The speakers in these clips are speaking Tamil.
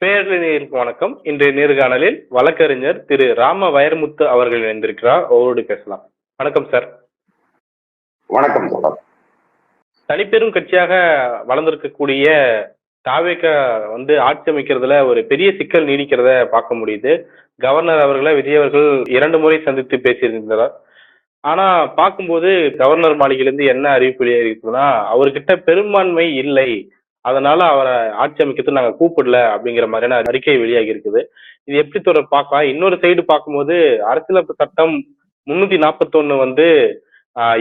பேரறிஞருக்கு வணக்கம். இன்றைய நேர்காணலில் வழக்கறிஞர் திரு ராம வைரமுத்து அவர்கள் இணைந்திருக்கிறார். அவரோடு பேசலாம். வணக்கம் சார். வணக்கம் சார். தனிப்பெரும் கட்சியாக வளர்ந்திருக்கக்கூடிய தாவேக ஆட்சி அமைக்கிறதுல ஒரு பெரிய சிக்கல் நீடிக்கிறத பார்க்க முடியுது. கவர்னர் அவர்களை விஜய் அவர்கள் 2 முறை சந்தித்து பேசியிருந்தார். ஆனா பார்க்கும்போது கவர்னர் மாளிகையிலிருந்து என்ன அறிவிப்பு வெளியாகிருக்குன்னா, அவர்கிட்ட பெரும்பான்மை இல்லை, அதனால அவரை ஆட்சி அமைக்கிறது நாங்க கூப்பிடல அப்படிங்கிற மாதிரியான அறிக்கை வெளியாகி இருக்குது. இது எப்படி தொடர் பார்க்கலாம். இன்னொரு சைடு பார்க்கும்போது அரசியலமைப்பு சட்டம் 341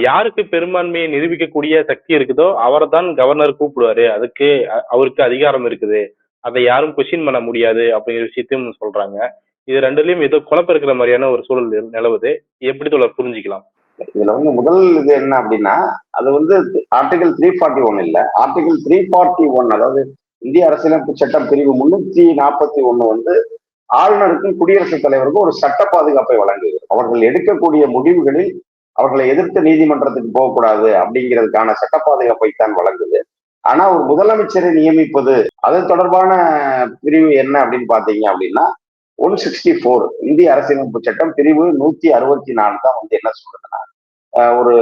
யாருக்கு பெரும்பான்மையை நிரூபிக்கக்கூடிய சக்தி இருக்குதோ அவரை தான் கவர்னர் கூப்பிடுவாரு, அதுக்கு அவருக்கு அதிகாரம் இருக்குது, அதை யாரும் கொஸ்டின் பண்ண முடியாது அப்படிங்கிற விஷயத்தையும் சொல்றாங்க. இது ரெண்டுலயும் ஏதோ குழப்பம் இருக்கிற மாதிரியான ஒரு சூழல் நிலவுது. எப்படி தொடர் புரிஞ்சுக்கலாம்? இதுல முதல் இது என்ன அப்படின்னா, அது ஆர்டிகல் 341 இல்ல, ஆர்டிகல் 341, அதாவது இந்திய அரசியலமைப்பு சட்டம் பிரிவு 341 ஆளுநருக்கும் குடியரசுத் தலைவருக்கும் ஒரு சட்ட பாதுகாப்பை வழங்குகிறது. அவர்கள் எடுக்கக்கூடிய முடிவுகளில் அவர்களை எதிர்த்து நீதிமன்றத்துக்கு போகக்கூடாது அப்படிங்கிறதுக்கான சட்ட பாதுகாப்பை தான் வழங்குது. ஆனா ஒரு முதலமைச்சரை நியமிப்பது அது தொடர்பான பிரிவு என்ன அப்படின்னு பாத்தீங்க அப்படின்னா 164 இந்திய அரசியலமைப்பு சட்டம் பிரிவு 164 தான் என்ன சொல்றதுன்னா, ஒரு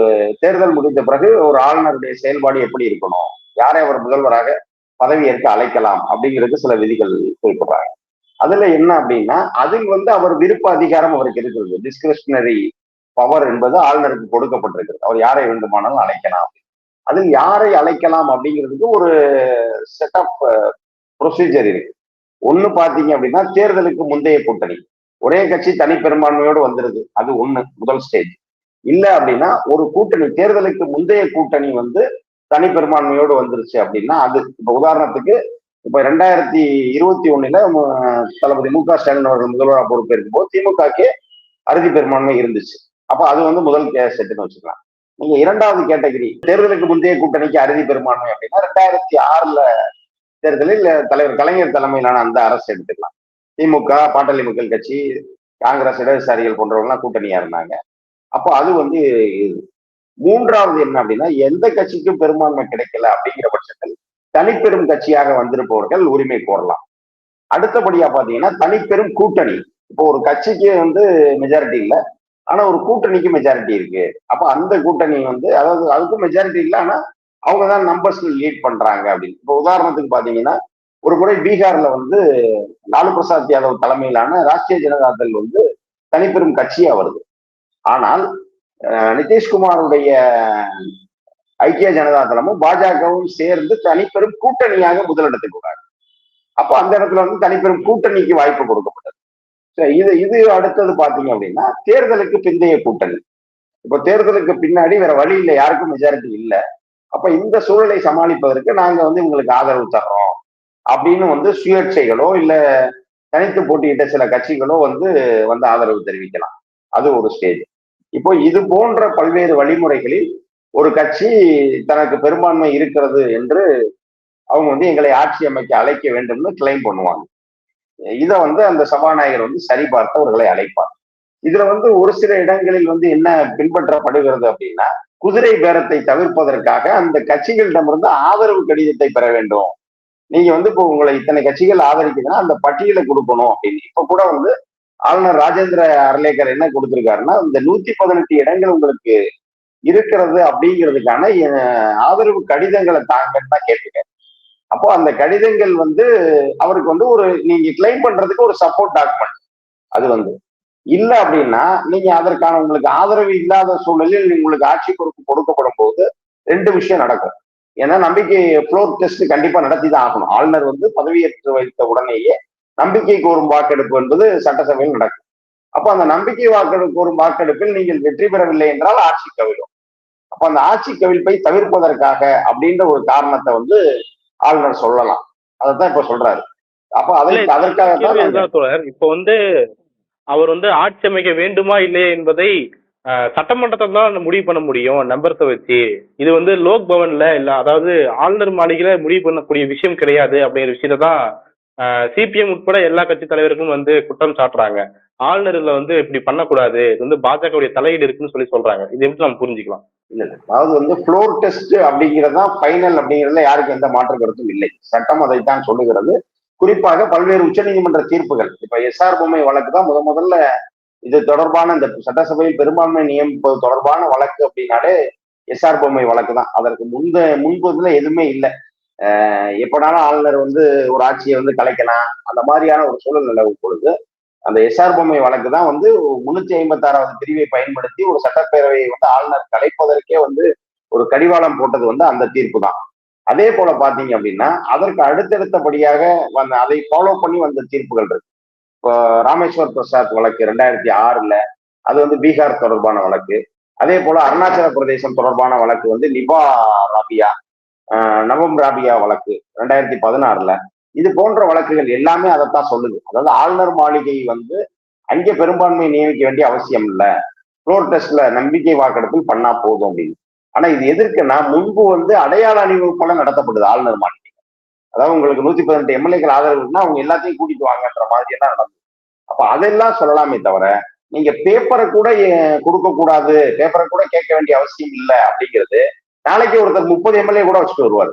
தேர்தல் முடிந்த பிறகு ஒரு ஆளுநருடைய செயல்பாடு எப்படி இருக்கணும், யாரை அவர் முதல்வராக பதவியேற்க அழைக்கலாம் அப்படிங்கிறது சில விதிகள் குறிப்பிடுறாங்க. அதுல என்ன அப்படின்னா, அதில் அவர் விருப்ப அதிகாரம் அவருக்கு இருக்கிறது. டிஸ்கிரிப்ஷனரி பவர் என்பது ஆளுநருக்கு கொடுக்கப்பட்டிருக்கிறது. அவர் யாரை வேண்டுமானாலும் அழைக்கலாம். அதில் யாரை அழைக்கலாம் அப்படிங்கிறதுக்கு ஒரு செட் ஆஃப் ப்ரொசீஜர் இருக்கு. ஒண்ணு பாத்தீங்க அப்படின்னா, தேர்தலுக்கு முந்தைய கூட்டணி ஒரே கட்சி தனி பெரும்பான்மையோடு வந்துருது, அது முதல் ஸ்டேஜ். இல்ல அப்படின்னா ஒரு கூட்டணி தேர்தலுக்கு முந்தைய கூட்டணி தனி பெரும்பான்மையோடு வந்துருச்சு அப்படின்னா, அது இப்ப உதாரணத்துக்கு இப்ப 2021 தளபதி மு க ஸ்டாலின் அவர்கள் முதல்வராக பொறுப்பேற்கும் போது திமுகக்கு அறுதி பெரும்பான்மை இருந்துச்சு. அப்ப அது முதல் செட்டுன்னு வச்சுக்கலாம். நீங்க இரண்டாவது கேட்டகரி தேர்தலுக்கு முந்தைய கூட்டணிக்கு அறுதி பெரும்பான்மை அப்படின்னா 2006 தேர்தலில் தலைவர் கலைஞர் தலைமையிலான அந்த அரசு எடுத்துக்கலாம். திமுக, பாட்டாளி மக்கள் கட்சி, காங்கிரஸ், இடதுசாரிகள் போன்றவங்கலாம் கூட்டணியா இருந்தாங்க. அப்போ அது மூன்றாவது என்ன அப்படின்னா, எந்த கட்சிக்கும் பெரும்பான்மை கிடைக்கல அப்படிங்கிற பட்சத்தில் தனிப்பெரும் கட்சியாக வந்திருப்பவர்கள் உரிமை கோரலாம். அடுத்தபடியா பாத்தீங்கன்னா தனிப்பெரும் கூட்டணி. இப்போ ஒரு கட்சிக்கு மெஜாரிட்டி இல்லை, ஆனா ஒரு கூட்டணிக்கு மெஜாரிட்டி இருக்கு. அப்ப அந்த கூட்டணி அதாவது அதுக்கும் மெஜாரிட்டி இல்லை, ஆனா அவங்கதான் நம்பர்ஸ் லீட் பண்றாங்க அப்படின்னு. இப்போ உதாரணத்துக்கு பாத்தீங்கன்னா, ஒரு முறை பீகார்ல லாலு பிரசாத் யாதவ் தலைமையிலான ராஷ்டிரிய ஜனதா தள் தனிப்பெரும் கட்சியா வருது. ஆனால் நிதிஷ்குமாருடைய ஐக்கிய ஜனதா தளமும் பாஜகவும் சேர்ந்து தனிப்பெரும் கூட்டணியாக முதலிடத்துக்கு வராங்க. அப்போ அந்த இடத்துல தனிப்பெரும் கூட்டணிக்கு வாய்ப்பு கொடுக்கப்பட்டது. இது அடுத்தது பாத்தீங்க அப்படின்னா தேர்தலுக்கு பிந்தைய கூட்டணி. இப்போ தேர்தலுக்கு பின்னாடி வேற வழி இல்லை, யாருக்கும் மெஜாரிட்டி இல்லை. அப்ப இந்த சூழலை சமாளிப்பதற்கு நாங்க உங்களுக்கு ஆதரவு தர்றோம் அப்படின்னு சுயேட்சைகளோ இல்ல தனித்து போட்டியிட்ட சில கட்சிகளோ ஆதரவு தெரிவிக்கலாம். அது ஒரு ஸ்டேஜ். இப்போ இது போன்ற பல்வேறு வழிமுறைகளில் ஒரு கட்சி தனக்கு பெரும்பான்மை இருக்கிறது என்று அவங்க எங்களை ஆட்சி அமைக்க அழைக்க வேண்டும்னு கிளைம் பண்ணுவாங்க. இதை அந்த சபாநாயகர் சரிபார்த்து அவர்களை அழைப்பார். இதுல ஒரு சில இடங்களில் என்ன பின்பற்றப்படுகிறது அப்படின்னா, குதிரை பேரத்தை தவிர்ப்பதற்காக அந்த கட்சிகளிடமிருந்து ஆதரவு கடிதத்தை பெற வேண்டும். நீங்க இப்போ உங்களை இத்தனை கட்சிகள் ஆதரிக்குதுன்னா அந்த பட்டியலை கொடுக்கணும் அப்படின்னு. இப்ப கூட ஆளுநர் ராஜேந்திர அர்லேக்கர் என்ன கொடுத்திருக்காருன்னா, இந்த 118 இடங்கள் உங்களுக்கு இருக்கிறது அப்படிங்கிறதுக்கான ஆதரவு கடிதங்களை தாங்கன்னு தான் கேட்டுக்க. அப்போ அந்த கடிதங்கள் அவருக்கு ஒரு நீங்க கிளைம் பண்றதுக்கு ஒரு சப்போர்ட் டாக்குமெண்ட். அது இல்ல அப்படின்னா நீங்க அதற்கான உங்களுக்கு ஆதரவு இல்லாத சூழலில் உங்களுக்கு ஆட்சி பொறுப்பு கொடுக்கப்படும் போது 2 விஷயம் நடக்கும். ஏன்னா நம்பிக்கை ஃப்ளோர் டெஸ்ட் கண்டிப்பா நடத்தி தான் ஆகணும். ஆளுநர் பதவியேற்று வைத்த உடனேயே நம்பிக்கை கோரும் வாக்கெடுப்பு என்பது சட்டசபையில் நடக்கும். அப்ப அந்த நம்பிக்கை கோரும் வாக்கெடுப்பில் நீங்கள் வெற்றி பெறவில்லை என்றால் ஆட்சி கவிழும். அப்ப அந்த ஆட்சி கவிழ்ப்பை தவிர்ப்பதற்காக அப்படின்ற ஒரு காரணத்தை ஆளுநர் சொல்லலாம். அதைத்தான் இப்ப சொல்றாரு. அப்ப அதற்காகத்தான் இப்ப அவர் ஆட்சி அமைக்க வேண்டுமா இல்லையா என்பதை சட்டமன்றத்தை தான் முடிவு பண்ண முடியும் நம்பர்ஸை வச்சு. இது லோக் பவன்ல இல்ல, அதாவது ஆளுநர் மாளிகையில முடிவு பண்ணக்கூடிய விஷயம் கிடையாது அப்படிங்கிற விஷயத்தான் சிபிஎம் உட்பட எல்லா கட்சி தலைவர்களும் குற்றம் சாட்டுறாங்க. ஆளுநர் இதுல இப்படி பண்ணக்கூடாது, இது பாஜகவுடைய தலையீடு இருக்குன்னு சொல்றாங்க. இது எப்படி நம்ம புரிஞ்சுக்கலாம்? இல்ல, அதாவது ஃப்ளோர் டெஸ்ட் அப்படிங்கிறதா ஃபைனல் அப்படிங்கிறதுல யாருக்கு எந்த மாற்று கருத்தும் இல்லை. சட்டம் அதைத்தான் சொல்லுகிறது. குறிப்பாக பல்வேறு உச்சநீதிமன்ற தீர்ப்புகள். இப்ப எஸ்ஆர் பொம்மை வழக்கு தான் முதல்ல இது தொடர்பான இந்த சட்டசபையில் பெரும்பான்மை நியமிப்பது தொடர்பான வழக்கு அப்படின்னாலே எஸ்ஆர் பொம்மை வழக்கு தான். அதற்கு முன்புல எதுவுமே இல்லை. எப்பனாலும் ஆளுநர் வந்து ஒரு ஆட்சியை வந்து கலைக்கலாம், அந்த மாதிரியான ஒரு சூழல் நிலவும் பொழுது அந்த எஸ்ஆர் பொம்மை வழக்கு தான் வந்து 356வது பிரிவை பயன்படுத்தி ஒரு சட்டப்பேரவையை வந்து ஆளுநர் கலைப்பதற்கே வந்து ஒரு கடிவாளம் போட்டது வந்து அந்த தீர்ப்பு தான். அதே போல பாத்தீங்க அப்படின்னா அதற்கு அடுத்தடுத்தபடியாக அதை ஃபாலோ பண்ணி வந்த தீர்ப்புகள் இருக்கு. இப்போ ராமேஸ்வர் பிரசாத் வழக்கு 2006ல, அது வந்து பீகார் தொடர்பான வழக்கு. அதே போல அருணாச்சல பிரதேசம் தொடர்பான வழக்கு வந்து நிபா ராபியா, நவம் ராபியா வழக்கு 2016ல. இது போன்ற வழக்குகள் எல்லாமே அதைத்தான் சொல்லுது. அதாவது ஆளுநர் மாளிகை வந்து அங்கே பெரும்பான்மை நியமிக்க வேண்டிய அவசியம் இல்லை, ஃப்ளோர் டெஸ்ட்ல நம்பிக்கை வாக்கெடுப்பில் பண்ணா போதும் அப்படின்னு. ஆனா இது எதற்குன்னா முன்பு வந்து அடையாள அணிவகுப்பெல்லாம் நடத்தப்படுது ஆளுநர் மாளிகை. அதாவது உங்களுக்கு 118 எம்எல்ஏக்கள் ஆதரவு இருக்குன்னா அவங்க எல்லாத்தையும் கூட்டிட்டு வாங்கன்ற மாதிரி எல்லாம் நடந்தது. அப்ப அதெல்லாம் சொல்லலாமே தவிர நீங்க பேப்பரை கூட கொடுக்க கூடாது, பேப்பரை கூட கேட்க வேண்டிய அவசியம் இல்லை அப்படிங்கிறது. நாளைக்கு ஒருத்தர் 30 எம்எல்ஏ கூட வச்சுட்டு வருவாரு.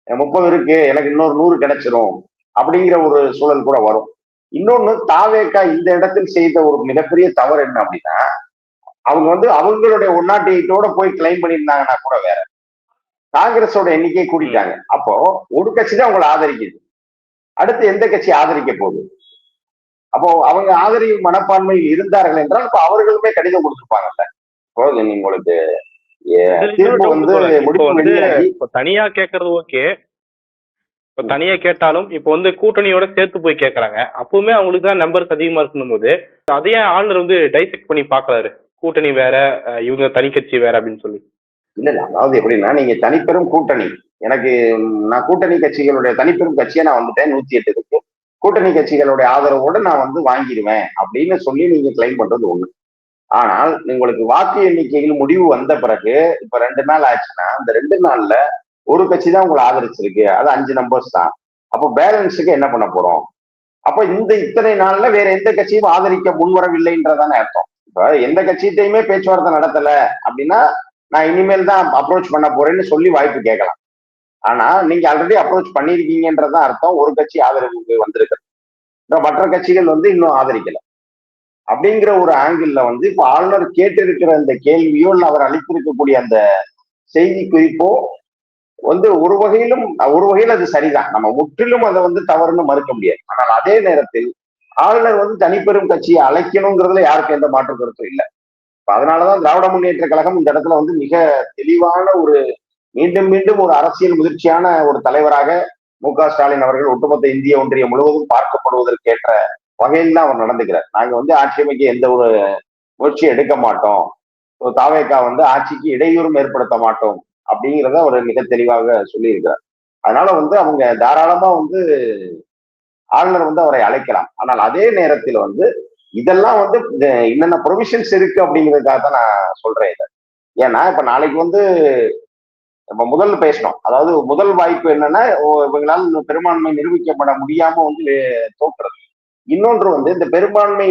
30 இருக்கு, எனக்கு இன்னொரு 100 கிடைச்சிரும் அப்படிங்கிற ஒரு சூழல் கூட வரும். இன்னொன்னு, தாவேகா இந்த இடத்தில் செய்த ஒரு மிகப்பெரிய தவறு என்ன அப்படின்னா, அவங்க வந்து அவங்களுடைய 108ஓட போய் கிளைம் பண்ணியிருந்தாங்கன்னா கூட வேற, காங்கிரஸோட எண்ணிக்கையை கூட்டிட்டாங்க. அப்போ ஒரு கட்சி தான் அவங்களை ஆதரிக்குது, அடுத்து எந்த கட்சி ஆதரிக்க போகுது? அப்போ அவங்க ஆதரவு மனப்பான்மையில் இருந்தார்கள் என்றால் இப்ப அவர்களுமே கடிதம் கொடுத்துருப்பாங்கல்ல. இப்போ உங்களுக்கு தீர்ப்பு வந்து தனியா கேட்கறது ஓகே. இப்ப தனியா கேட்டாலும் இப்ப வந்து கூட்டணியோட சேர்த்து போய் கேட்கறாங்க, அப்பவுமே அவங்களுக்கு தான் நம்பர்ஸ் அதிகமா இருக்கணும் போது அதையே ஆளுநர் வந்து டைசெக்ட் பண்ணி பாக்குறாரு, கூட்டணி வேற இவங்க தனி கட்சி வேற அப்படின்னு சொல்லி. இல்ல, அதாவது எப்படின்னா, நீங்க தனிப்பெரும் கூட்டணி, எனக்கு நான் கூட்டணி கட்சிகளுடைய தனிப்பெரும் கட்சியை நான் வந்துட்டேன் 108 இருக்கு, கூட்டணி கட்சிகளுடைய ஆதரவோட நான் வந்து வாங்கிடுவேன் அப்படின்னு சொல்லி நீங்க கிளைம் பண்றது ஒண்ணு. ஆனால் உங்களுக்கு வாக்கு எண்ணிக்கையில் முடிவு வந்த பிறகு இப்ப 2 நாள் ஆச்சுன்னா அந்த 2 நாள்ல ஒரு கட்சி தான் உங்களை ஆதரிச்சிருக்கு, அது 5 நம்பர்ஸ் தான். அப்போ பேலன்ஸுக்கு என்ன பண்ண போறோம்? அப்ப இந்த இத்தனை நாள்ல வேற எந்த கட்சியும் ஆதரிக்க முன்வரவில்லைன்றதானே அர்த்தம். இப்ப எந்த கட்சியிட்டையுமே பேச்சுவார்த்தை நடத்தல அப்படின்னா நான் இனிமேல் தான் அப்ரோச் பண்ண போறேன்னு சொல்லி வாய்ப்பு கேட்கலாம். ஆனா நீங்க ஆல்ரெடி அப்ரோச் பண்ணிருக்கீங்கன்றதான் அர்த்தம். ஒரு கட்சி ஆதரவுக்கு வந்திருக்கு, மற்ற கட்சிகள் வந்து இன்னும் ஆதரிக்கல அப்படிங்கிற ஒரு ஆங்கிள் வந்து இப்ப ஆளுநர் கேட்டிருக்கிற அந்த கேள்வியோ இல்ல அவர் அளித்திருக்கக்கூடிய அந்த செய்தி குறிப்போ வந்து ஒரு வகையில் அது சரிதான். நம்ம முற்றிலும் அதை வந்து தவறுன்னு மறுக்க முடியாது. ஆனால் அதே நேரத்தில் ஆளுநர் வந்து தனிப்பெரும் கட்சியை அழைக்கணுங்கிறதுல யாருக்கும் எந்த மாற்று கருத்தும் இல்லை. அதனாலதான் திராவிட முன்னேற்ற கழகம் இந்த இடத்துல வந்து மிக தெளிவான ஒரு மீண்டும் மீண்டும் ஒரு அரசியல் முதிர்ச்சியான ஒரு தலைவராக மு.க.ஸ்டாலின் அவர்கள் ஒட்டுமொத்த இந்திய ஒன்றியம் முழுவதும் பார்க்கப்படுவதற்கேற்ற வகையில் தான் அவர் நடந்துக்கிறார். நாங்க வந்து ஆட்சி அமைக்க எந்த ஒரு முயற்சியும் எடுக்க மாட்டோம், தாவேகா வந்து ஆட்சிக்கு இடையூறும் ஏற்படுத்த மாட்டோம் அப்படிங்கிறத அவர் மிக தெளிவாக சொல்லியிருக்கிறார். அதனால வந்து அவங்க தாராளமா வந்து ஆளுநர் வந்து அவரை அழைக்கலாம். ஆனால் அதே நேரத்தில் வந்து இதெல்லாம் வந்து என்னென்ன ப்ரொவிஷன்ஸ் இருக்கு அப்படிங்கிறதுக்காக தான் நான் சொல்றேன் இதை. ஏன்னா இப்ப நாளைக்கு வந்து நம்ம முதல்ல பேசணும், அதாவது முதல் வாய்ப்பு என்னன்னா இவங்களால பெரும்பான்மை நிரூபிக்கப்பட முடியாம வந்து தோக்குறது. இன்னொன்று வந்து இந்த பெரும்பான்மை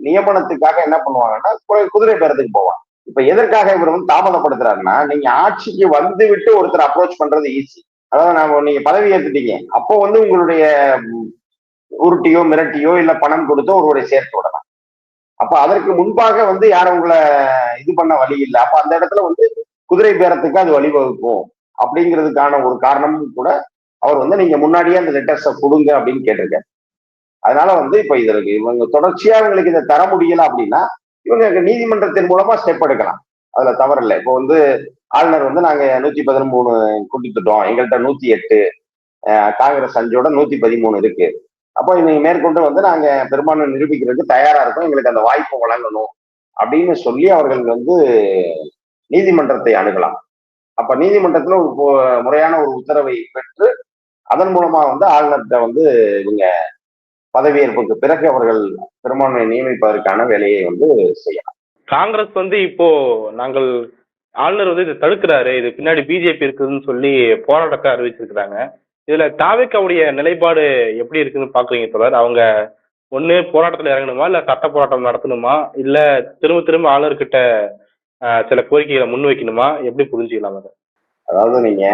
நியமனத்துக்காக என்ன பண்ணுவாங்கன்னா குதிரை பேரத்துக்கு போவாங்க. இப்ப எதற்காக இவர் வந்து தாமதப்படுத்துறாருன்னா, நீங்க ஆட்சிக்கு வந்து விட்டு ஒருத்தர் அப்ரோச் பண்றது ஈஸி. அதாவது நீங்க பதவி ஏற்றுட்டீங்க, அப்போ வந்து உங்களுடைய உருட்டியோ மிரட்டியோ இல்ல பணம் கொடுத்தோ ஒருவரை சேர்த்து விடலாம். அப்ப அதற்கு முன்பாக வந்து யாரும் உங்களை இது பண்ண வழி இல்லை. அப்ப அந்த இடத்துல வந்து குதிரை பேரத்துக்கு அது வழிவகுக்கும் அப்படிங்கிறதுக்கான ஒரு காரணமும் கூட அவர் வந்து நீங்க முன்னாடியே அந்த லெட்டர்ஸை கொடுங்க அப்படின்னு கேட்டிருக்காரு. அதனால வந்து இப்ப இதற்கு இவங்க தொடர்ச்சியா இவங்களுக்கு இதை தர முடியல அப்படின்னா இவங்க நீதிமன்றத்தின் மூலமா ஸ்டெப் எடுக்கலாம், அதுல தவறு இல்லை. இப்போ வந்து ஆளுநர் வந்து நாங்க 113 கூட்டிட்டுட்டோம், எங்கள்கிட்ட 108, காங்கிரஸ் 5ஓட 113 இருக்கு, அப்போ இன்னைக்கு மேற்கொண்டு வந்து நாங்க பெரும்பான்மை நிரூபிக்கிறதுக்கு தயாரா இருக்கோம், எங்களுக்கு அந்த வாய்ப்பு வழங்கணும் அப்படின்னு சொல்லி அவர்கள் வந்து நீதிமன்றத்தை அணுகலாம். அப்ப நீதிமன்றத்துல ஒரு முறையான ஒரு உத்தரவை பெற்று அதன் மூலமா வந்து ஆளுநர்கிட்ட வந்து இவங்க பதவியேற்புக்கு பிறகு அவர்கள் பெரும்பான்மை நியமிப்பதற்கான வேலையை வந்து செய்யலாம். காங்கிரஸ் வந்து இப்போ நாங்கள் ஆளுநர் வந்து இதை தடுக்கிறாரு, இது பின்னாடி பிஜேபி இருக்குதுன்னு சொல்லி போராட்டத்தை அறிவிச்சிருக்கிறாங்க. இதுல தாவேக்காவுடைய நிலைப்பாடு எப்படி இருக்குன்னு பாக்குறீங்க தொடர்? அவங்க ஒண்ணு போராட்டத்துல இறங்கணுமா, இல்ல சட்ட போராட்டம் நடத்தணுமா, இல்ல திரும்ப திரும்ப ஆளுநர்கிட்ட சில கோரிக்கைகளை முன் வைக்கணுமா, எப்படி புரிஞ்சுக்கலாம் அதை? அதாவது நீங்க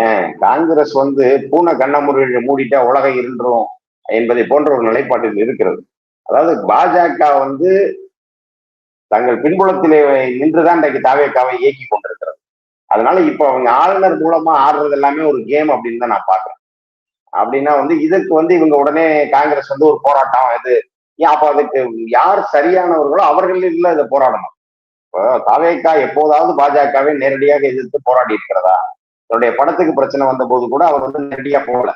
காங்கிரஸ் வந்து பூனை கண்ண மூடிட்டா உலகம் இருந்துரும் என்பதை போன்ற ஒரு நிலைப்பாட்டில் இருக்கிறது. அதாவது பாஜக வந்து தங்கள் பின்புலத்திலே நின்றுதான் இன்றைக்கு தாவேக்காவை இயக்கி கொண்டிருக்கிறது. அதனால இப்ப அவங்க ஆளுநர் மூலமா ஆடுறது எல்லாமே ஒரு கேம் அப்படின்னு தான் நான் பாக்குறேன். அப்படின்னா வந்து இதுக்கு வந்து இவங்க உடனே காங்கிரஸ் வந்து ஒரு போராட்டம் இது ஏன் அப்ப அதுக்கு யார் சரியானவர்களோ அவர்கள் இல்ல இதை போராடணும். இப்போ தாவேக்கா எப்போதாவது பாஜகவை நேரடியாக எதிர்த்து போராடி இருக்கிறதா? தன்னுடைய படத்துக்கு பிரச்சனை வந்த போது கூட அவர் வந்து நேரடியா போகல.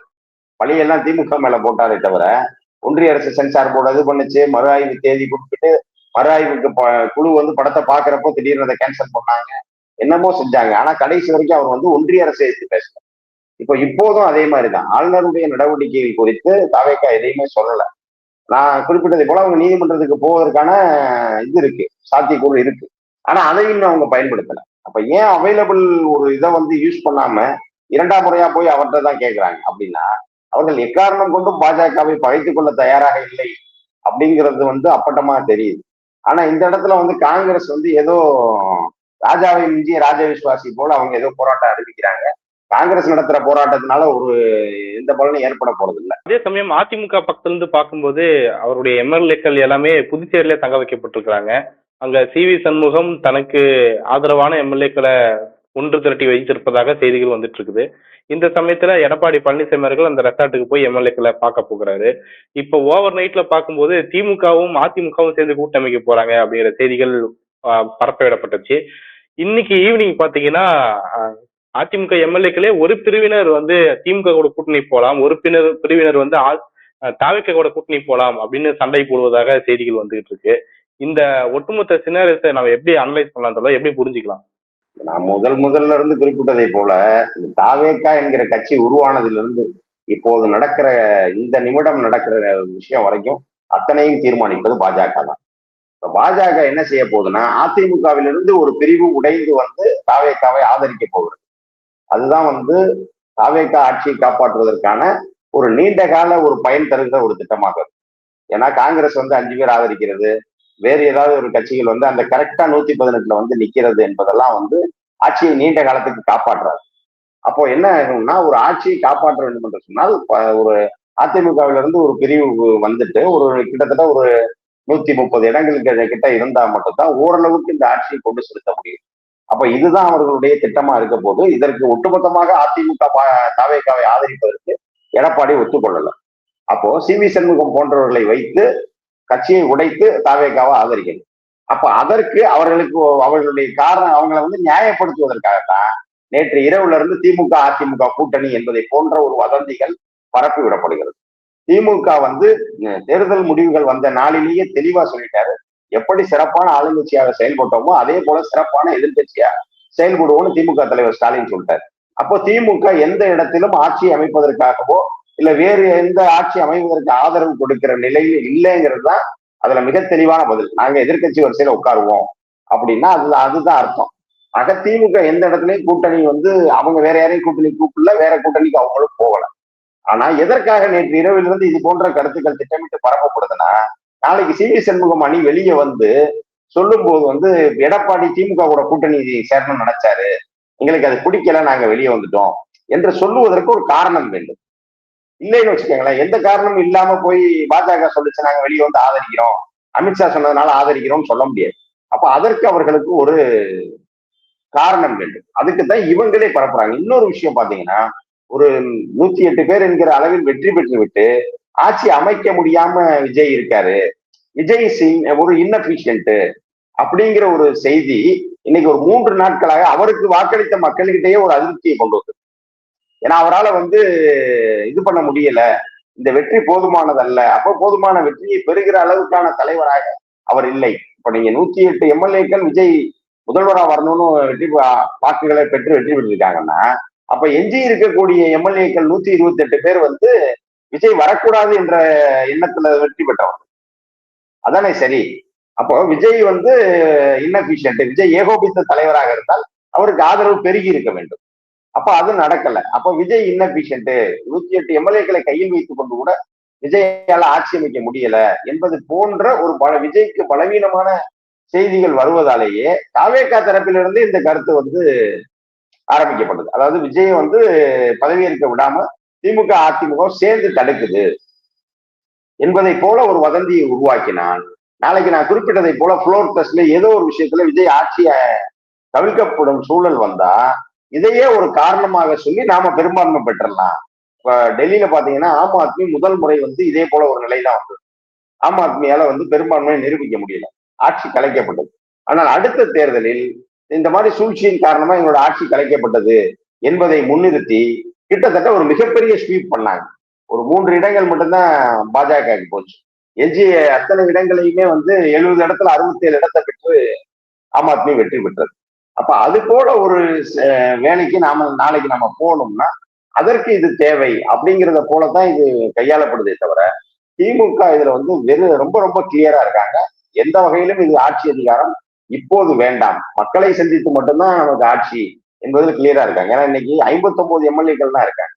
பழியெல்லாம் திமுக மேல போட்டாரே தவிர ஒன்றிய அரசு சென்சார் போர்டு இது பண்ணுச்சு, மறு ஆய்வு தேதி கொடுத்துட்டு மறு ஆய்வுக்கு குழு வந்து படத்தை பாக்குறப்போ திடீர்னு அதை கேன்சல் பண்ணாங்க, என்னமோ செஞ்சாங்க. ஆனா கடைசி வரைக்கும் அவர் வந்து ஒன்றிய அரசை எதிர்த்து பேசல. இப்போதும் அதே மாதிரிதான் ஆளுநருடைய நடவடிக்கைகள் குறித்து தாவேக்கா எதையுமே சொல்லல. நான் குறிப்பிட்டதை போல அவங்க நீதிமன்றத்துக்கு போவதற்கான இது இருக்கு, சாத்தியக்கூறு இருக்கு. ஆனா அதையும் அவங்க பயன்படுத்தல. அப்ப ஏன் அவைலபிள் ஒரு இதை வந்து யூஸ் பண்ணாம இரண்டாம் முறையா போய் அவர்கிட்ட தான் கேட்கிறாங்க அப்படின்னா, அவர்கள் எக்காரணம் கொண்டும் பாஜகவை பகைத்துக் கொள்ள தயாராக இல்லை அப்படிங்கிறது வந்து அப்பட்டமா தெரியுது. ஆனா இந்த இடத்துல வந்து காங்கிரஸ் வந்து ஏதோ ராஜாவை மிஞ்சிய ராஜ விசுவாசி போல அவங்க ஏதோ போராட்டம் அறிவிக்கிறாங்க. காங்கிரஸ் நடத்துற போராட்டத்தினால ஒரு எந்த பலனும் ஏற்பட போறது இல்ல. அதே சமயம் அதிமுக பக்கத்திலிருந்து பார்க்கும்போது அவருடைய எம்எல்ஏக்கள் எல்லாமே புதுச்சேரியில தங்க வைக்கப்பட்டிருக்கிறாங்க. அங்க சி.வி. சண்முகம் தனக்கு ஆதரவான எம்எல்ஏக்களை ஒன்று திரட்டி வைத்திருப்பதாக செய்திகள் வந்துட்டு இருக்குது. இந்த சமயத்துல எடப்பாடி பழனிசாமி அவர்கள் அந்த ரெசார்ட்டுக்கு போய் எம்எல்ஏக்களை பார்க்க போகிறாரு. இப்போ ஓவர் நைட்ல பார்க்கும்போது திமுகவும் அதிமுகவும் சேர்ந்து கூட்டமைக்க போறாங்க அப்படிங்கிற செய்திகள் பரப்பவிடப்பட்டுச்சு. இன்னைக்கு ஈவினிங் பாத்தீங்கன்னா அதிமுக எம்எல்ஏக்களே ஒரு பிரிவினர் வந்து திமுக கூட கூட்டணி போலாம், ஒரு பிரிவினர் வந்து தாவேக்கா கூட கூட்டணி போலாம் அப்படின்னு சண்டை போடுவதாக செய்திகள் வந்துகிட்டு இருக்கு. இந்த ஒட்டுமொத்த சினாரியத்தை நம்ம எப்படி அனலைஸ் பண்ணலாம், எப்படி புரிஞ்சுக்கலாம்? நான் முதல்ல இருந்து குறிப்பிட்டதை போல இந்த தாவேக்கா என்கிற கட்சி உருவானதிலிருந்து இப்போது நடக்கிற இந்த நிமிடம் நடக்கிற விஷயம் வரைக்கும் அத்தனையும் தீர்மானிப்பது பாஜக தான். இப்ப பாஜக என்ன செய்ய போகுதுன்னா அதிமுகவிலிருந்து ஒரு பிரிவு உடைந்து வந்து தாவேக்காவை ஆதரிக்க போகிறது. அதுதான் வந்து தாவேக்கா ஆட்சியை காப்பாற்றுவதற்கான ஒரு நீண்ட கால ஒரு பயன் தருகிற ஒரு திட்டமாக இருக்கு. ஏன்னா காங்கிரஸ் வந்து 5 பேர் ஆதரிக்கிறது, வேறு ஏதாவது ஒரு கட்சிகள் வந்து அந்த கரெக்டா 118 வந்து நிக்கிறது என்பதெல்லாம் வந்து ஆட்சியை நீண்ட காலத்துக்கு காப்பாற்றாது. அப்போ என்ன ஆகும்னா ஒரு ஆட்சியை காப்பாற்ற வேண்டும் என்று சொன்னால் ஒரு அதிமுகவிலிருந்து ஒரு பிரிவு வந்துட்டு ஒரு கிட்டத்தட்ட ஒரு 130 இடங்களுக்கு கிட்ட இருந்தா மட்டும்தான் ஓரளவுக்கு இந்த ஆட்சியை கொண்டு செலுத்த முடியும். அப்ப இதுதான் அவர்களுடைய திட்டமா இருக்க போது இதற்கு ஒட்டுமொத்தமாக அதிமுக தாவேக்காவை ஆதரிப்பதற்கு எடப்பாடி ஒத்துக்கொள்ளல. அப்போ சி.வி. சண்முகம் போன்றவர்களை வைத்து கட்சியை உடைத்து தாவேக்காவை ஆதரிக்கணும். அப்ப அதற்கு அவர்களுடைய காரணம் அவங்களை வந்து நியாயப்படுத்துவதற்காகத்தான் நேற்று இரவுல இருந்து திமுக அதிமுக கூட்டணி என்பதை போன்ற ஒரு வதந்திகள் பரப்பி விடப்படுகிறது. திமுக வந்து தேர்தல் முடிவுகள் வந்த நாளிலேயே தெளிவா சொல்லிட்டாரு, எப்படி சிறப்பான ஆளுங்கட்சியாக செயல்பட்டோமோ அதே போல சிறப்பான எதிர்கட்சியா செயல்படுவோம்னு திமுக தலைவர் ஸ்டாலின் சொல்லிட்டாரு. அப்போ திமுக எந்த இடத்திலும் ஆட்சி அமைப்பதற்காகவோ இல்ல வேறு எந்த ஆட்சி அமைவதற்கு ஆதரவு கொடுக்கிற நிலையில் இல்லைங்கிறது தான் அதுல மிக தெளிவான பதில். நாங்க எதிர்கட்சி வரிசையில உட்காருவோம் அப்படின்னா அதுதான் அர்த்தம். ஆக திமுக எந்த இடத்துலயும் கூட்டணி வந்து அவங்க வேற யாரையும் கூட்டணி கூப்பிடல, வேற கூட்டணிக்கு அவங்களும் போகல. ஆனா எதற்காக நேற்று இரவிலிருந்து இது போன்ற கருத்துக்கள் திட்டமிட்டு பரப்பப்படுதுன்னா நாளைக்கு சி.வி. சண்முகம் அணி வெளியே வந்து சொல்லும் போது வந்து எடப்பாடி திமுக கூட கூட்டணி சேரணும்னு நினைச்சாரு, எங்களுக்கு அது பிடிக்கல, நாங்க வெளியே வந்துட்டோம் என்று சொல்லுவதற்கு ஒரு காரணம் வேண்டும். இல்லைன்னு வச்சுக்கோங்களேன், எந்த காரணமும் இல்லாம போய் பாஜக சொல்லிச்சு நாங்க வெளியே வந்து ஆதரிக்கிறோம், அமித்ஷா சொன்னதுனால ஆதரிக்கிறோம்னு சொல்ல முடியாது. அப்ப அதற்கு அவர்களுக்கு ஒரு காரணம் வேண்டும். அதுக்குத்தான் இவங்களே பரப்புறாங்க. இன்னொரு விஷயம் பாத்தீங்கன்னா ஒரு 108 பேர் என்கிற அளவில் வெற்றி பெற்று விட்டு ஆட்சி அமைக்க முடியாம விஜய் இருக்காரு, விஜய் சிங் ஒரு இன்னபிஷியன்ட் அப்படிங்கிற ஒரு செய்தி இன்னைக்கு ஒரு 3 நாட்களாக அவருக்கு வாக்களித்த மக்கள்கிட்டயே ஒரு அதிருப்தியை கொண்டு வந்தது. ஏன்னா அவரால் வந்து இது பண்ண முடியல, இந்த வெற்றி போதுமானதல்ல. அப்போ போதுமான வெற்றியை பெறுகிற அளவுக்கான தலைவராக அவர் இல்லை. இப்ப நீங்க 108 எம்எல்ஏக்கள் விஜய் முதல்வரா வரணும்னு வாக்குகளை பெற்று வெற்றி பெற்றிருக்காங்கன்னா அப்ப எஞ்சி இருக்கக்கூடிய எம்எல்ஏக்கள் 128 பேர் வந்து விஜய் வரக்கூடாது என்ற எண்ணத்துல வெற்றி பெற்றவர் அதானே சரி. அப்போ விஜய் வந்து இன்னபிஷியன்ட், விஜய் ஏகோபித்த தலைவராக இருந்தால் அவருக்கு ஆதரவு பெருகி இருக்க வேண்டும். அப்ப அது நடக்கல. அப்ப விஜய் இன்னபிஷியன்ட், 108 எம்எல்ஏக்களை கையில் வைத்துக் கொண்டு கூட விஜயால ஆட்சி அமைக்க முடியல என்பது போன்ற ஒரு விஜய்க்கு பலவீனமான செய்திகள் வருவதாலேயே தாவேகா தரப்பிலிருந்து இந்த கருத்து வந்து ஆரம்பிக்கப்பட்டது. அதாவது விஜய் வந்து பதவியேற்க விடாம திமுக அதிமுக சேர்ந்து தடுக்குது. என்பதை போல ஒரு வதந்தியை உருவாக்கினால், நாளைக்கு நான் குறிப்பிட்டதை போல ஃப்ளோர் டெஸ்ட்ல ஏதோ ஒரு விஷயத்துல விஜய் ஆட்சியை கவிழ்க்கப்படும் சூழல் வந்தா, இதையே ஒரு காரணமாக சொல்லி நாம பெரும்பான்மை பெற்றலாம். இப்ப டெல்லியில பாத்தீங்கன்னா ஆம் ஆத்மி முதல் முறை வந்து இதே போல ஒரு நிலை தான் வந்தது. ஆம் ஆத்மியால வந்து பெரும்பான்மையை நிரூபிக்க முடியல, ஆட்சி கலைக்கப்பட்டது. ஆனால் அடுத்த தேர்தலில் இந்த மாதிரி சூழ்ச்சியின் காரணமா எங்களோட ஆட்சி கலைக்கப்பட்டது என்பதை முன்னிறுத்தி கிட்டத்தட்ட ஒரு மிகப்பெரிய ஸ்வீப் பண்ணாங்க. ஒரு 3 இடங்கள் மட்டும்தான் பாஜகவுக்கு போச்சு. எஞ்சிய அத்தனை இடங்களையுமே வந்து 70 இடத்துல 67 இடத்தை பெற்று ஆம் ஆத்மி வெற்றி பெற்றது. அப்ப அது போல ஒரு வேலைக்கு நாளைக்கு நம்ம போகணும்னா அதற்கு இது தேவை அப்படிங்கிறத போலதான் இது கையாளப்படுதே தவிர, திமுக இதுல வந்து ரொம்ப ரொம்ப கிளியரா இருக்காங்க. எந்த வகையிலும் இது ஆட்சி அதிகாரம் இப்போது வேண்டாம், மக்களை சந்தித்து மட்டும்தான் நமக்கு ஆட்சி என்பதில் கிளியரா இருக்காங்க. ஏன்னா இன்னைக்கு 59 எம்எல்ஏக்கள் தான் இருக்காங்க.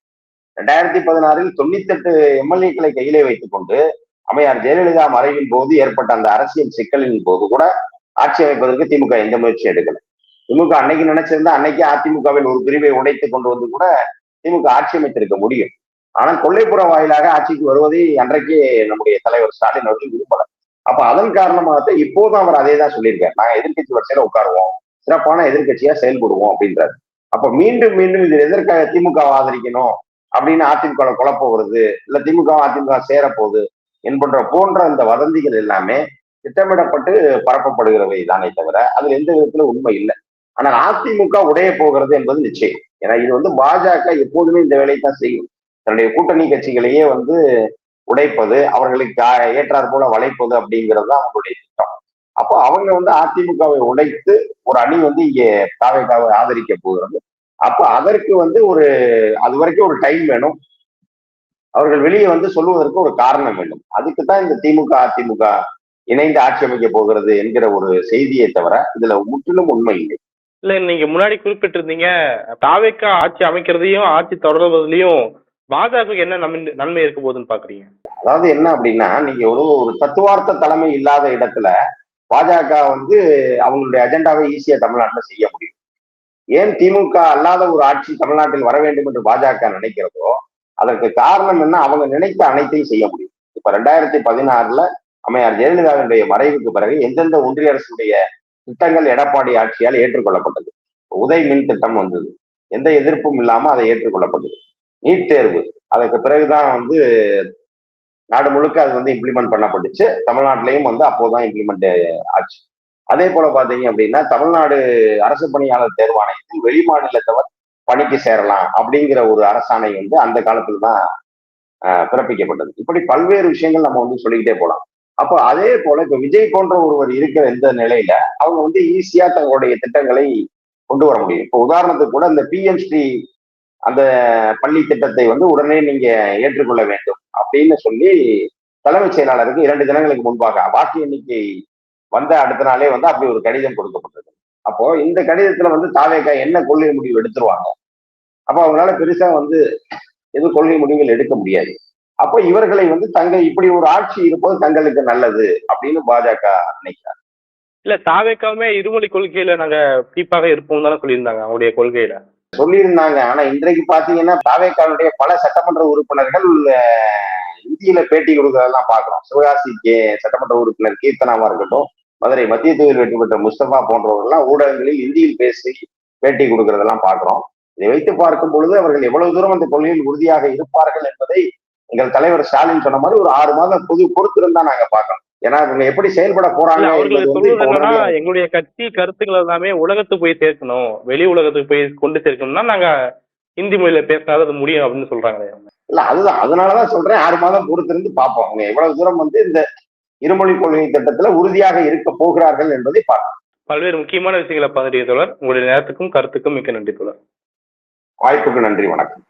2016 98 எம்எல்ஏக்களை கையிலே வைத்துக் கொண்டு அம்மையார் ஜெயலலிதா மறைவின் போது ஏற்பட்ட அந்த அரசியல் சிக்கலின் போது கூட ஆட்சி அமைப்பதற்கு திமுக எந்த முயற்சியும் எடுக்கல. திமுக அன்னைக்கு நினைச்சிருந்தா அன்னைக்கே அதிமுகவில் ஒரு பிரிவை உடைத்து கொண்டு வந்து கூட திமுக ஆட்சி அமைத்திருக்க முடியும். ஆனால் கொல்லைப்புற வாயிலாக ஆட்சிக்கு வருவதை அன்றைக்கே நம்முடைய தலைவர் ஸ்டாலின் அவர்கள் விரும்பல. அப்ப அதன் காரணமாக இப்போதும் அவர் அதே தான் சொல்லியிருக்காரு, நாங்க எதிர்கட்சி வரிசையில உட்காருவோம், சிறப்பான எதிர்கட்சியா செயல்படுவோம் அப்படின்றாரு. அப்ப மீண்டும் மீண்டும் இது எதற்காக திமுக ஆதரிக்கணும் அப்படின்னு அதிமுக குழப்ப வருது, இல்ல திமுக அதிமுக சேரப்போகுது போன்ற இந்த வதந்திகள் எல்லாமே திட்டமிடப்பட்டு பரப்பப்படுகிறவை தானே தவிர அதுல எந்த விதத்துல உண்மை இல்லை. ஆனால் அதிமுக உடைய போகிறது என்பது நிச்சயம். ஏன்னா இது வந்து பாஜக எப்போதுமே இந்த வேலையை தான் செய்யும். தன்னுடைய கூட்டணி கட்சிகளையே வந்து உடைப்பது, அவர்களுக்கு ஏற்றாற் போல வளைப்பது அப்படிங்கிறது தான் அவங்களுடைய திட்டம். அப்போ அவங்க வந்து அதிமுகவை உடைத்து ஒரு அணி வந்து இங்கே தாவேகாவை ஆதரிக்க போகிறது. அப்ப அதற்கு வந்து அது வரைக்கும் ஒரு டைம் வேணும், அவர்கள் வெளியே வந்து சொல்லுவதற்கு ஒரு காரணம் வேண்டும். அதுக்கு தான் இந்த திமுக அதிமுக இணைந்து ஆட்சி அமைக்க போகிறது என்கிற ஒரு செய்தியை தவிர இதுல முற்றிலும் உண்மை இல்லை. இல்ல, நீங்க முன்னாடி குறிப்பிட்டிருந்தீங்க தாவேக்கா ஆட்சி அமைக்கிறதையும் ஆட்சி தொடர்வதிலையும் பாஜக என்ன நன்மை இருக்க போகுதுன்னு பாக்குறீங்க? அதாவது என்ன அப்படின்னா, நீங்க ஒரு தத்துவார்த்த தலைமை இல்லாத இடத்துல பாஜக வந்து அவங்களுடைய அஜெண்டாவை ஈஸியா தமிழ்நாட்டில் செய்ய முடியும். ஏன் திமுக அல்லாத ஒரு ஆட்சி தமிழ்நாட்டில் வர வேண்டும் என்று பாஜக நினைக்கிறதோ அதற்கு காரணம் என்ன, அவங்க நினைத்த அனைத்தையும் செய்ய முடியும். இப்ப 2016 அம்மையார் ஜெயலலிதாவினுடைய மறைவுக்கு பிறகு எந்தெந்த ஒன்றிய அரசுடைய திட்டங்கள் எடப்பாடி ஆட்சியால் ஏற்றுக்கொள்ளப்பட்டது. உதய் மின் திட்டம் வந்தது, எந்த எதிர்ப்பும் இல்லாம அதை ஏற்றுக்கொள்ளப்பட்டது. நீட் தேர்வு அதற்கு பிறகுதான் வந்து நாடு முழுக்க அது வந்து இம்ப்ளிமெண்ட் பண்ணப்பட்டுச்சு. தமிழ்நாட்டிலையும் வந்து அப்போதான் இம்ப்ளிமெண்ட் ஆச்சு. அதே போல பாத்தீங்க அப்படின்னா தமிழ்நாடு அரசு பணியாளர் தேர்வாணையத்தில் வெளிமாநிலத்தவர் பணிக்கு சேரலாம் அப்படிங்கிற ஒரு அரசாணை வந்து அந்த காலத்துல தான் பிறப்பிக்கப்பட்டது. இப்படி பல்வேறு விஷயங்கள் நம்ம வந்து சொல்லிக்கிட்டே போலாம். அப்போ அதே போல இப்ப விஜய் போன்ற ஒருவர் இருக்கிற இந்த நிலையில அவங்க வந்து ஈஸியா தங்களுடைய திட்டங்களை கொண்டு வர முடியும். இப்போ உதாரணத்துக்கு கூட இந்த பிஎம்ஸ்ரீ அந்த பள்ளி திட்டத்தை வந்து உடனே நீங்க ஏற்றுக்கொள்ள வேண்டும் அப்படின்னு சொல்லி தலைமைச் செயலாளருக்கு 2 தினங்களுக்கு முன்பாக வாக்கு எண்ணிக்கை வந்த அடுத்த நாளே வந்து அப்படி ஒரு கடிதம் கொடுக்கப்பட்டது. அப்போ இந்த கடிதத்துல வந்து தாவேகா என்ன கொள்கை முடிவு எடுத்துருவாங்க, அப்போ அவங்களால பெருசா வந்து எதுவும் கொள்கை முடிவுகள் எடுக்க முடியாது. அப்போ இவர்களை வந்து இப்படி ஒரு ஆட்சி இருப்பது தங்களுக்கு நல்லது அப்படின்னு பாஜக நினைக்கிறார். இல்ல, தாவேக்காவுமே இருமொழி கொள்கையில நாங்க தீப்பாக இருப்போம் தானே சொல்லியிருந்தாங்க அவங்களுடைய கொள்கையில. சொல்லியிருந்தாங்க. ஆனா இன்றைக்கு பாத்தீங்கன்னா தாவேக்காவுடைய பல சட்டமன்ற உறுப்பினர்கள் இந்தியில பேட்டி கொடுக்கறதெல்லாம் பாக்குறோம். சிவகாசி சட்டமன்ற உறுப்பினர் கீர்த்தனாவா இருக்கட்டும், மதுரை மத்திய தொகுதியில் வெற்றி பெற்ற முஸ்தபா போன்றவர்கள்லாம் ஊடகங்களில் இந்தியில் பேசி பேட்டி கொடுக்கறதெல்லாம் பாக்குறோம். இதை வைத்து பார்க்கும் பொழுது அவர்கள் எவ்வளவு தூரம் அந்த கொள்கையில் உறுதியாக இருப்பார்கள் என்பதை எங்கள் தலைவர் ஸ்டாலின் சொன்ன மாதிரி ஒரு 6 மாதம் பொறுத்திருந்தா நாங்க பார்க்கணும். ஏன்னா இவங்க எப்படி செயல்பட போறாங்க. எங்களுடைய கட்சி கருத்துக்கள் எல்லாமே உலகத்துக்கு போய் சேர்க்கணும், வெளி உலகத்துக்கு போய் கொண்டு சேர்க்கணும்னா நாங்க இந்தி மொழியில பேசினாதான் அது முடியும் அப்படின்னு சொல்றாங்க. இல்ல அதுதான், அதனாலதான் சொல்றேன் 6 மாதம் பொறுத்திருந்து பார்ப்போம் அவங்க எவ்வளவு தூரம் வந்து இந்த இருமொழி கொள்கை திட்டத்துல உறுதியாக இருக்க போகிறார்கள் என்பதை பார்க்கலாம். பல்வேறு முக்கியமான விஷயங்களை பகிர்ந்தீங்க தோழர். உங்களுடைய நேரத்துக்கும் கருத்துக்கும் மிக்க நன்றி தோழர். வாய்ப்புக்கு நன்றி, வணக்கம்.